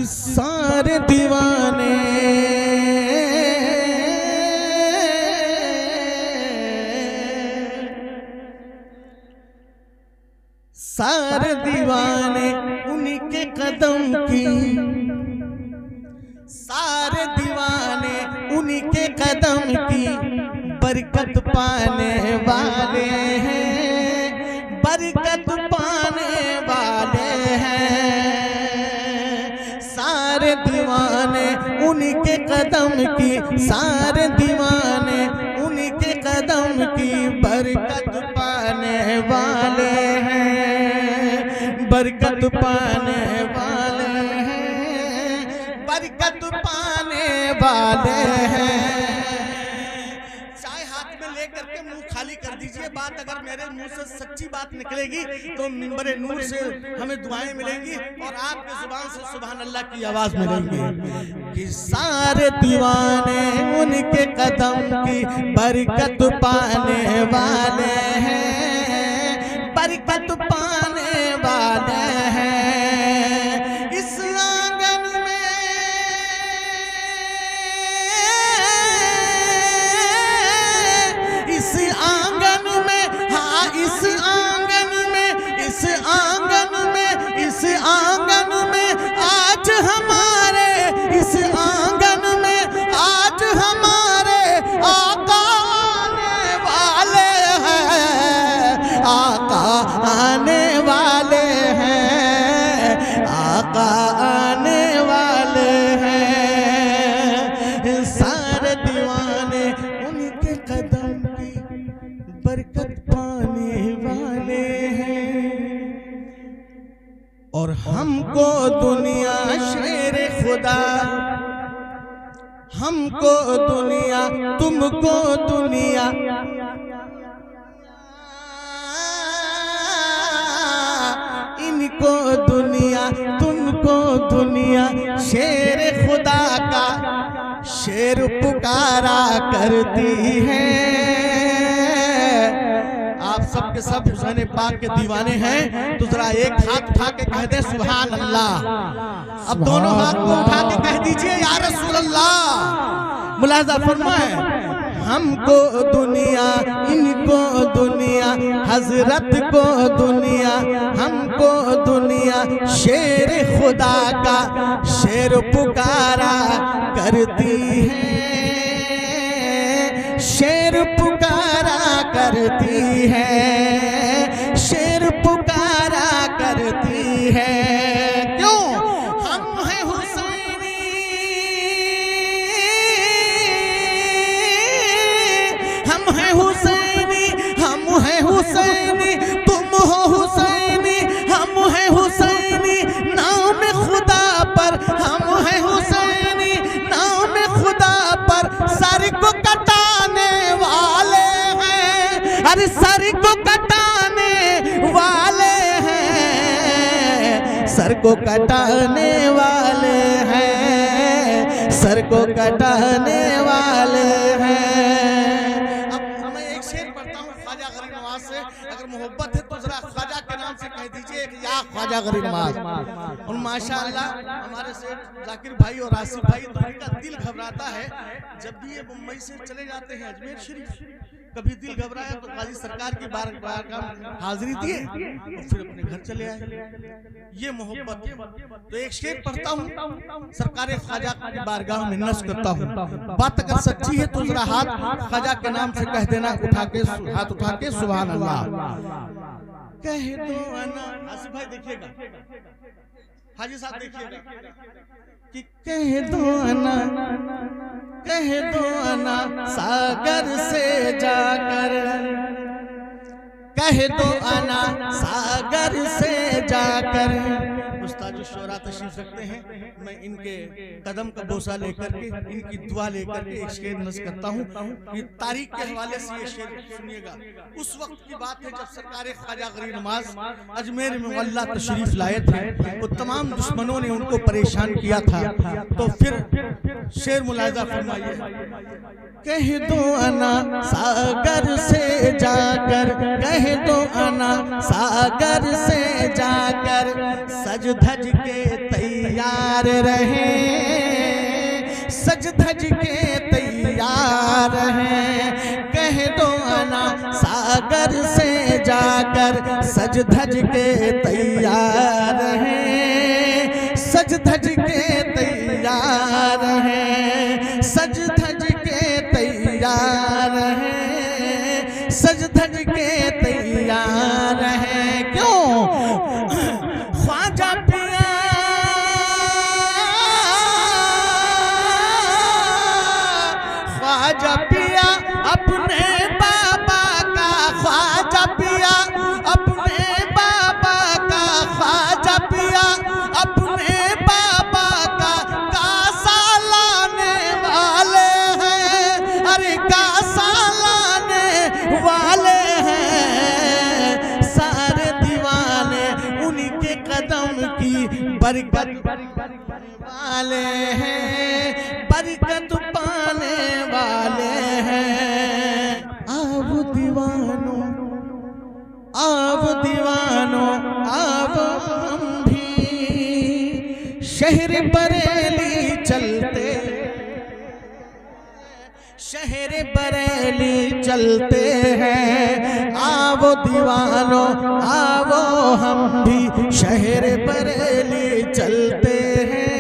सारे दीवाने सारे दीवाने उन्हीं के कदम की, सारे दीवाने उन्हीं के कदम की बरकत पाने वाले हैं, बरकत पाने वाले हैं। सारे दीवाने उन्हीं के कदम की, सारे दीवाने उन्हीं के कदम की बरकत पाने वाले हैं, बरकत पाने वाले हैं, बरकत पाने वाले हैं। चाय हाथ में लेकर के मुंह खाली कर दीजिए। बात अगर मेरे मुंह से सच्ची बात निकलेगी तो मिंबरे नूर से हमें दुआएं मिलेंगी और आपके जुबान से सुभान अल्लाह की आवाज मिलेंगी कि सारे दीवाने उनके कदम की बरकत पाने वाले हैं, बरकत पाने वाले हैं। इस आंगन में, इस आंगन में, हाँ इस आंगन में, इस आंगन में, इस आंगन में आज हमारे, इस आंगन में आज हमारे आका आने वाले हैं, आका आने वाले हैं, आका आने वाले हैं। सारे दीवाने उनके कदम की बरकत पाने वाले हैं। और हमको दुनिया शेर खुदा, हमको दुनिया, तुमको दुनिया, इनको दुनिया, तुमको दुनिया शेर खुदा का शेर पुकारा करती है। आप सब के सब हुसैन पाक के दीवाने हैं तो जरा एक हाथ उठा के कह दे सुभान अल्लाह। अब दोनों हाथ को उठा के कह दीजिए या रसूल अल्लाह। मुलाजा फरमाए, हमको दुनिया, इनको दुनिया, हजरत को दुनिया, हमको दुनिया शेर खुदा का शेर पुकारा करती है, शेर पुकारा करती है, शेर पुकारा करती है। क्यों? हम हैं हुसैनी, हम हैं हुसैनी, हम हैं हुसैनी, तुम हो हुसैनी, हम हैं हुसैनी, नाम खुदा पर हम हैं हुसैनी, नाम खुदा पर सर को कटाने वाले हैं, अरे सर को कटाने वाले हैं, सर को कटाने वाले हैं, सर को कटाने वाले हैं। अब मैं एक शेर पढ़ता हूँ ख्वाजा गरीब नवाज से, अगर मोहब्बत है तो जरा ख्वाजा के नाम से कह दीजिए या ख्वाजा गरीब नवाज। और माशाअल्लाह हमारे सेठ जाकिर भाई और आसिफ भाई, तो इनका दिल घबराता है जब भी ये मुंबई से चले जाते हैं अजमेर शरीफ, कभी दिल घबराया तो काजी सरकार की बारगाह हाजिरी दिए और फिर अपने घर चले आए। ये मोहब्बत। तो एक शेर पढ़ता हूँ, सरकार ख्वाजा की बारगाह में नज़्म करता हूँ। बात अगर सच्ची है तो जरा हाथ ख्वाजा के नाम से कह देना, उठा के हाथ उठा के सुभान अल्लाह कह दो अना। आसिफ भाई देखिएगा, हाजी साहब देखिएगा कि कह दो अना, कह दो अना सागर से जाकर, कह दो अना सागर से जाकर। उस्ताद शोरा तशरीफ रखते हैं, मैं इनके कदम का बोसा लेकर के, इनकी दुआ लेकर के एक शेर नज़्म करता हूँ कि तारीख के हवाले से ये शेर सुनिएगा। उस वक्त की बात है जब सरकार ख्वाजा गरीब नवाज अजमेर में वल्ला तशरीफ लाए थे, तो तमाम दुश्मनों ने उनको परेशान किया था। तो फिर शेर मुलाजा फरमाइए, कह दो अना सागर से जाकर, कह दो अना सागर से जाकर, सज धज के तैयार तैयार रहे, सज धज के तैयार हैं। कह दो अना सागर से जाकर सज धज के तैयार हैं, सज धज के तैयार हैं, सज धज के तैयार हैं, सज धज के तैयार हैं। क्यों? ख्वाजा पिया ख्वाजा पिया अपने बाबा का, ख्वाजा पिया अपने बाबा का, ख्वाजा पिया अपने बाबा का कासा लाने वाले हैं। अरे कासा लाने वाले हैं। सारे दीवाने उनके कदम की बरकत वाले हैं, बरकत पाने वाले हैं। आओ दीवानों, आओ दीवानों, आओ हम भी शहर बरेली चलते, शहर बरेली चलते हैं। आओ दीवानों, आओ हम भी शहर बरेली चलते हैं,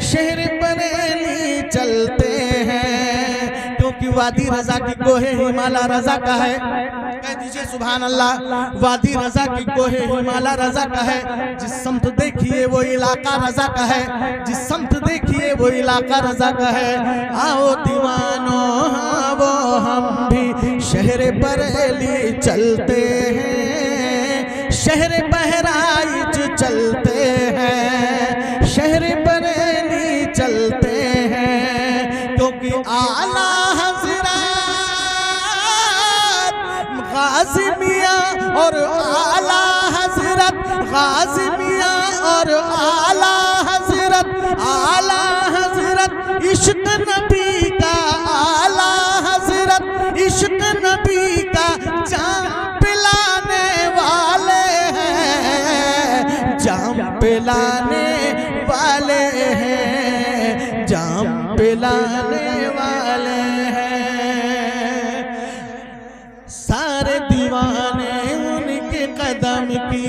शहर बरेली चलते हैं। क्योंकि वादी रजा की कोहे हिमालय रजा का है। कह दीजिए सुभान अल्लाह। वादी रजा की कोहे हिमालय रजा का है। जिस समत देखिए वो इलाका रजा का है, जिस समत देखिए वो इलाका रजा का है। आओ दीवानों, आओ हम भी शहर बरेली चलते हैं, शहर बहराइच चलते हैं, शहर बरेली चलते हैं। क्योंकि आला हज़रत गाज़ी मियां और आला हज़रत गाज़ी मियां और आला हज़रत इश्क नबी का, आला हज़रत इश्क नबी का जाम पिलाने वाले हैं, जाम पिलाने वाले हैं, जाम पिलाने वाले हैं। सारे दीवाने उनके कदम की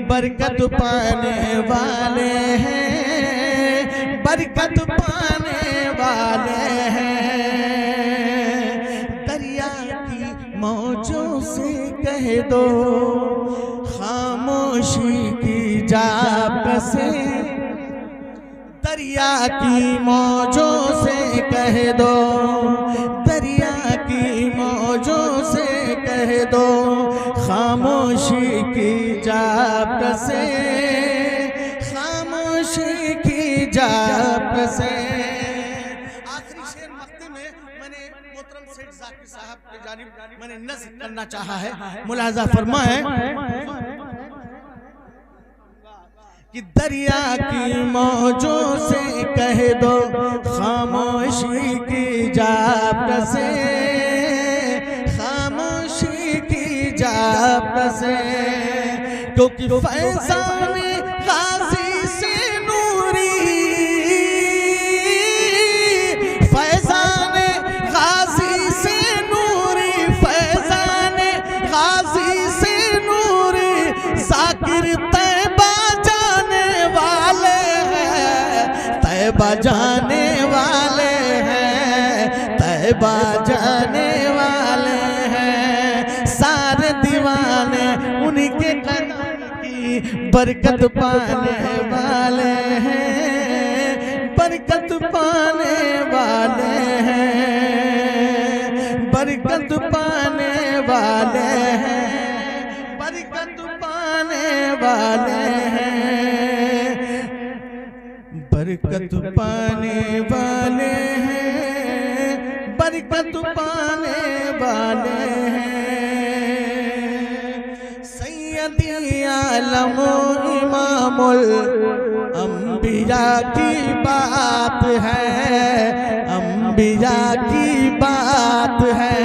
बरकत पाने वाले हैं, बरकत पाने वाले हैं। दरिया की मौजों से कह दो खामोशी की जा बसे, दरिया की मौजों से कह दो, दरिया की मौजों से कह दो खामोशी की जा बसे, खामोशी की जा बसे। आखिरी शेर मक्ते में मैंने मोहतरम सेठ ज़ाकिर साहब के जानिब मैंने नज़्म करना चाहा है। मुलाज़ा फरमाए कि दरिया की मौजों से कह दो खामोशी की जा बसे, खामोशी की जा बसे। क्योंकि फैज़ान गाज़ी से नूरी, फैज़ान गाज़ी से नूरी, फैज़ान गाज़ी से नूरी ज़ाकिर तैबा जाने वाले हैं, तैबा जाने वाले हैं। सारे दीवाने उनके कदम की बरकत पाने वाले हैं, बरकत पाने वाले हैं, बरकत पाने वाले हैं, बरकत पाने वाले हैं, बरकत पाने वाले हैं, बरकत पाने वाले हैं। सैयदी आलम इमामुल अंबिया की बात है, अंबिया की बात है।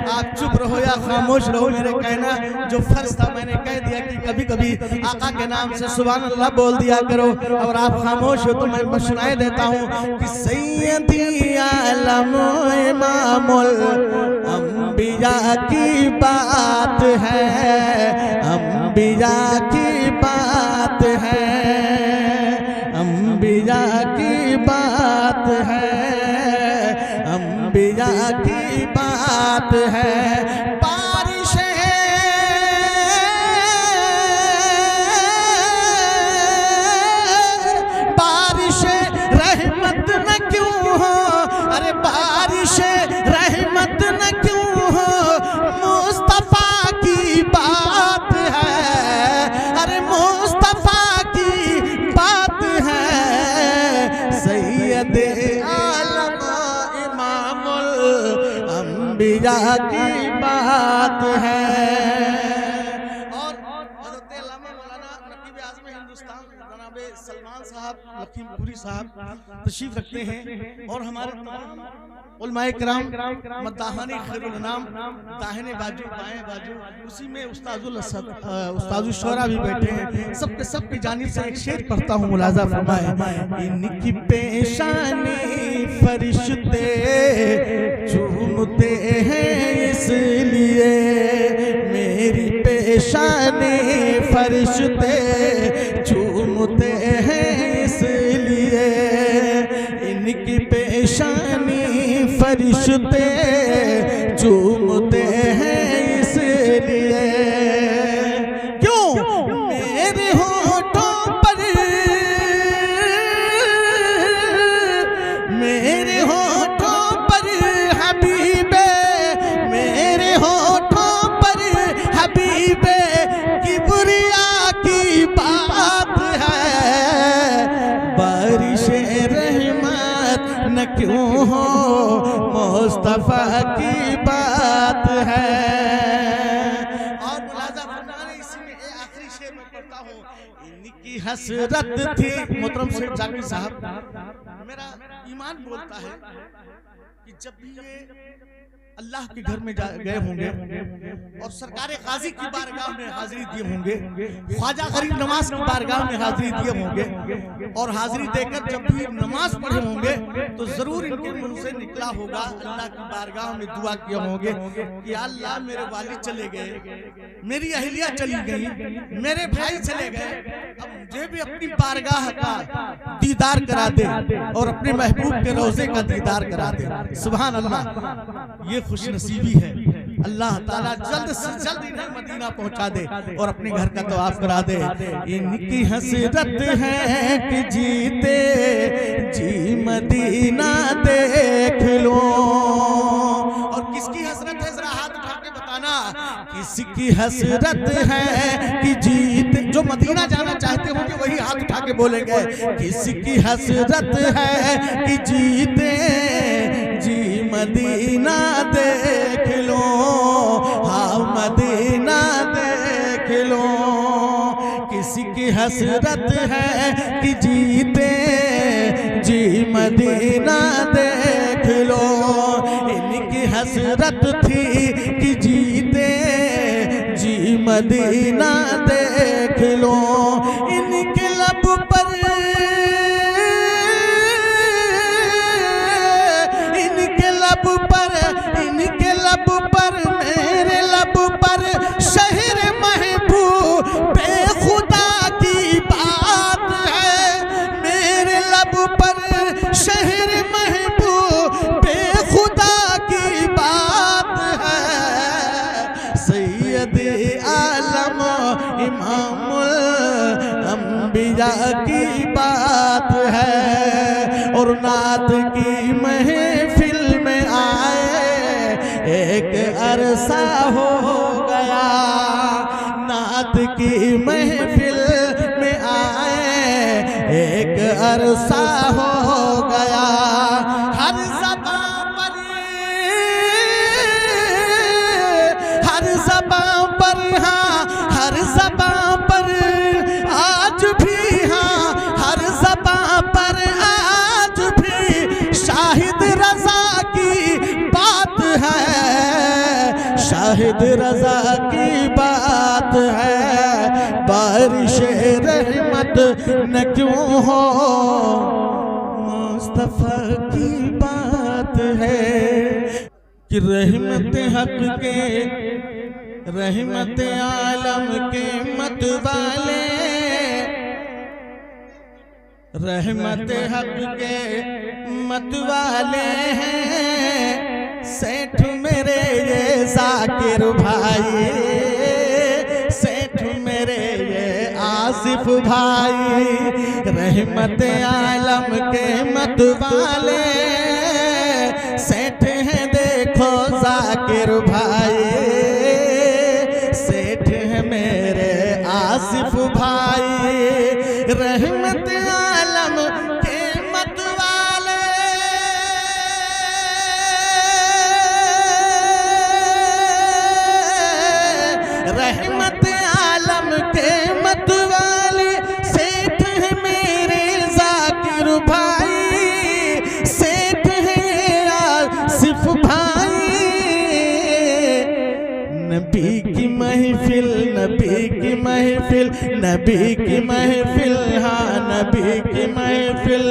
आप चुप रहो या खामोश रहो। मेरे कहना जो फर्ज था मैंने कह दिया कि कभी कभी आका के नाम से सुभान अल्लाह बोल दिया करो, और आप खामोश हो तो मैं सुनाई देता हूँ कि सैयदी आलम इमामुल अंबिया की बात है, अंबिया की बात है, अंबिया की बात है, अंबिया की बात है। बारिश रहमत न क्यों हो, अरे बारिश रहमत न क्यों हो, मुस्तफा की बात है, अरे मुस्तफा की बात है। सैयद आलम इमामुल अंबिया की बात है। और हज़रत अल्लामा मौलाना नकीब आज़म हिंदुस्तान जनाब सलमान साहब लखीमपुरी साहब तशरीफ रखते हैं, और हमारे तमाम उलमाए किराम मद्दाहानी खैरुल नाम दाहिने बाजू बाएं बाजू, उसी में उस्ताजुल शोरा भी बैठे हैं। सबके सब की जानिब से एक शेर पढ़ता हूँ, मुलाजा फरमाए। इनकी पेशानी फरिश्ते चूमते हैं इसलिए, मेरी पेशानी फरिश्ते चूमते हैं इसलिए, इनकी पेशानी फरिश्ते चूमते हैं इसलिए। क्यों? मेरे होठों पर, मेरे होठों पर हबीबे, मेरे होठों पर हबीबे किबरिया की बात है। बारिश रहमत न क्यों हो, मुस्तफा की बात है। और मुलाजा फरमाने इसी में आखिरी शेर में पढ़ता हूँ। इनकी हसरत थी मोहतरम शेख जाकिर साहब, मेरा ईमान बोलता है कि जब भी ये अल्लाह के घर में गए होंगे और सरकार गाजी की बारगाह में हाजिरी दिए होंगे, ख्वाजा गरीब नवाज की बारगाह में हाजिरी दिए होंगे, और हाजिरी देकर जब भी नमाज पढ़े होंगे तो जरूर इनके मुंह से निकला होगा, अल्लाह की बारगाह में दुआ किए होंगे कि अल्लाह मेरे वालिद चले गए, मेरी अहलिया चली गई, मेरे भाई चले गए, अब मुझे भी अपनी बारगाह का दीदार करा दे और अपने महबूब के रोजे का दीदार करा दे। सुभान अल्लाह, ये खुश नसीबी है। अल्लाह ताला जल्द से जल्द इन्हें मदीना पहुंचा दे और अपने घर का तवाफ करा दे। इनकी हसरत है कि जीते जी मदीना देख लो। और किसकी हसरत है, जरा हाथ उठा के बताना। किसकी हसरत है कि जीते, जो मदीना जाना चाहते होंगे वही हाथ उठा के बोलेंगे। किसकी हसरत है कि जीते जी मदीना देख लो, हाँ मदीना देख लो। किसी की हसरत है कि जीते जी मदीना देख लो। इनकी हसरत थी कि जीते जी मदीना देख लो। इनके लब पर, इनके लब पर, इनके लब पर, मेरे लब पर शहर महबूब बेखुदा की बात है। मेरे लब पर शहर महबूब बेखुदा की बात है। सैयद आलम इमामुल अंबिया की बात है। और नात की महफिल में आए एक अरसा हो गया, नात की महफिल में आए एक अरसा हो गया। हर ज़बां पर, हर ज़बां पर, हाँ हर ज़बां पर आज भी, हाँ हर ज़बां पर आज भी शाहिद रज़ा की बात है। शाहिद रज़ा न क्यों हो, मुस्तफा की बात है कि रहमत हक के, रहमत आलम के मत वाले, रहमत हक के मत वाले हैं सेठ मेरे ये जाकिर भाई, सेठ मेरे ये आसिफ भाई। रहमत आलम के मत वाले सेठ हैं देखो जाकिर भाई, सेठ हैं मेरे आसिफ भाई। रहमत आलम के मत वाले, रहमत आलम के मत वाले सेठ हैं मेरे जाकिर भाई, सेठ हैं आसिफ भाई। नबी की महफिल, नबी की महफिल, नबी की महफिल, हाँ नबी की महफिल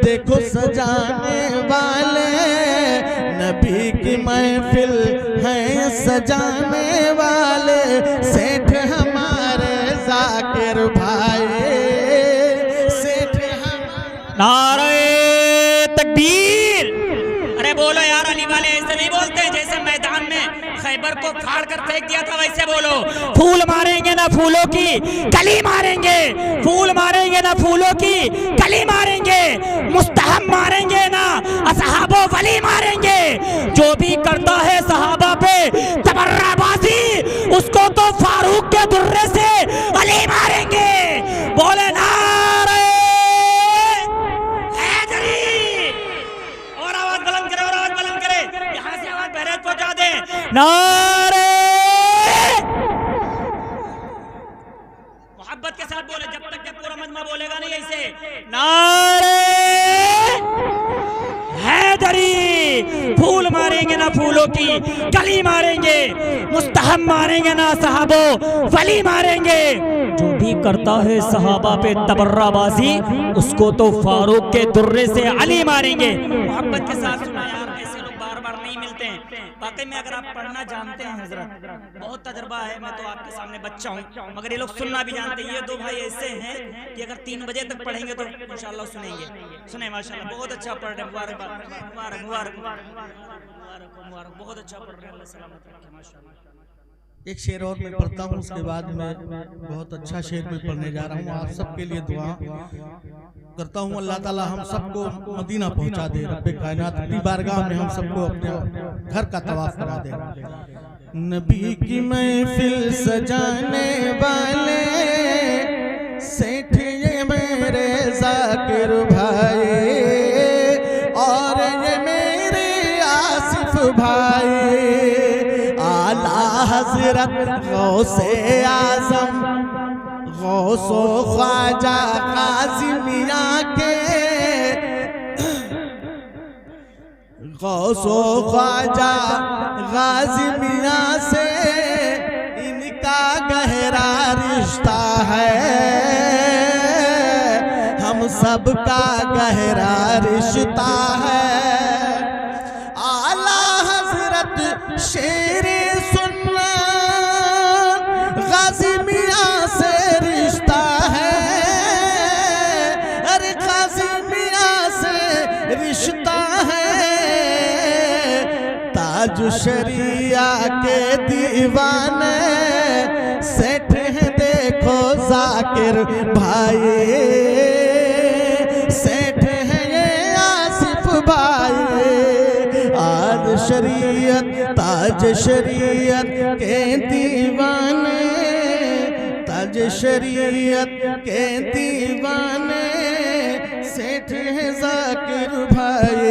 देखो सजाने वाले, नबी की महफिल है सजाने वाले सेठ हमारे जाकिर भाई, सेठ हमारे। नारे तकबीर! अरे बोलो यार, अली वाले ऐसे नहीं बोलते, जैसे मैदान में खैबर को फाड़ कर फेंक दिया था वैसे बोलो। फूल मारेंगे ना फूलों की कली मारेंगे, फूल मारेंगे ना फूलों की कली मारेंगे, मुस्तहब मारेंगे ना असहाबो वली मारेंगे। जो भी करता है सहाबा पे तबर्राबाजी उसको तो फारूक के दुर्रे से अली मारेंगे। बोले नारे हैदरी! और आवाज बुलंद करे, और आवाज बुलंद करे, यहां से आवाज बहरेत पहुंचा दे। नारे मोहब्बत के साथ बोले, जब तक के पूरा मजमा बोलेगा नहीं ऐसे। नारे हैदरी! फूल मारेंगे ना फूलों की कली मारेंगे, मुस्तहब मारेंगे ना सहाबो वली मारेंगे। जो भी करता है सहाबा पे तबर्राबाजी उसको तो फारूक के दुर्रे से अली मारेंगे। मोहब्बत के साथ सुना यार, ऐसे लोग बार बार नहीं मिलते हैं। वाकई में अगर आप पढ़ना जानते हैं हजरत, बहुत तजर्बा है, मैं तो आपके सामने बच्चा हूँ, मगर ये लोग सुनना भी जानते हैं। ये दो भाई ऐसे हैं कि अगर 3 बजे तक पढ़ेंगे तो इंशाल्लाह सुनेंगे। सुने माशाल्लाह, बहुत अच्छा पढ़ रहे हैं, मुबारक मुबारक मुबारक मुबारक, बहुत अच्छा पढ़ रहे हैं, अल्लाह सलामत रखे माशाल्लाह। एक शेर और मैं पढ़ता हूँ, उसके बाद मैं बहुत अच्छा शेर में पढ़ने जा रहा हूँ। आप सबके लिए दुआ करता हूँ, अल्लाह ताला हम सबको मदीना पहुँचा दे, रब्बे कायनात की बारगाह में हम सबको अपने घर का तवाफ करा दे। नबी की महफिल सजाने वाले सेठ ये मेरे जाकिर भाई, और ये मेरे आसिफ भाई। आला हजरत गौसे आजम गौसो ख्वाजा काज़िमिया के, गौसो ख्वाजा काज़िमिया से इनका गहरा रिश्ता है, हम सबका गहरा रिश्ता है। आला हजरत शेरे रिश्ता है, ताज शरिया के दीवाने सेठ हैं देखो जाकिर भाई, सेठ हैं ये आसिफ भाई। आज शरीयत ताज शरीयत के दीवाने, ताज शरीयत के दीवाने सेठ हैं जाकिर भाई।